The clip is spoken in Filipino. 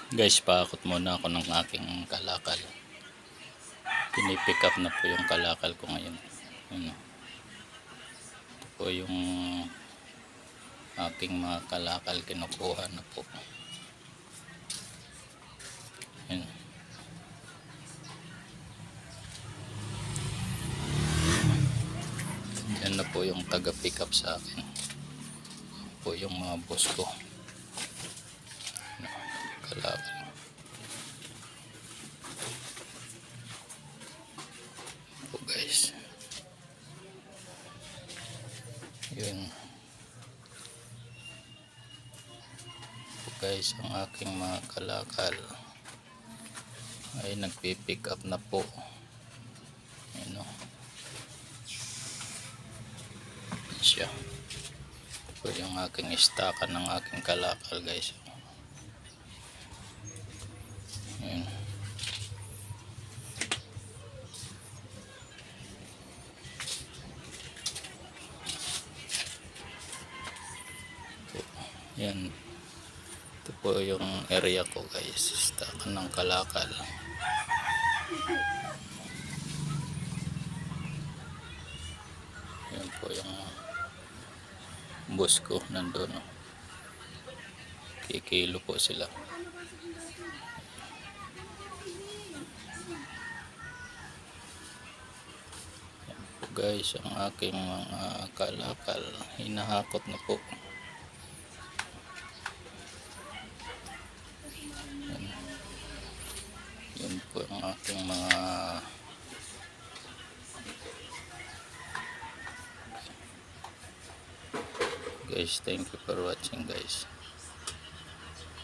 Guys, paakot muna ako ng aking kalakal. Pinipick up na po yung kalakal ko ngayon. Ito po yung aking mga kalakal, kinukuha na po. Ayan. Yan na po yung taga pick up sa akin. Po yung mga boss ko. Kalakal. Po guys. Yun. Po guys, ang aking mga kalakal ay nagpipick up na po. Ayan o. Siya. Po yung aking istakan ng aking kalakal guys. Ayan. Yan. Ito po yung area ko guys. Istakan ng kalakal. Yan po yung boss ko nandun. Kikilo po sila. Yan po guys, ang aking mga kalakal. Hinahakot na po. Yan po ang aking mga guys. Thank you for watching guys.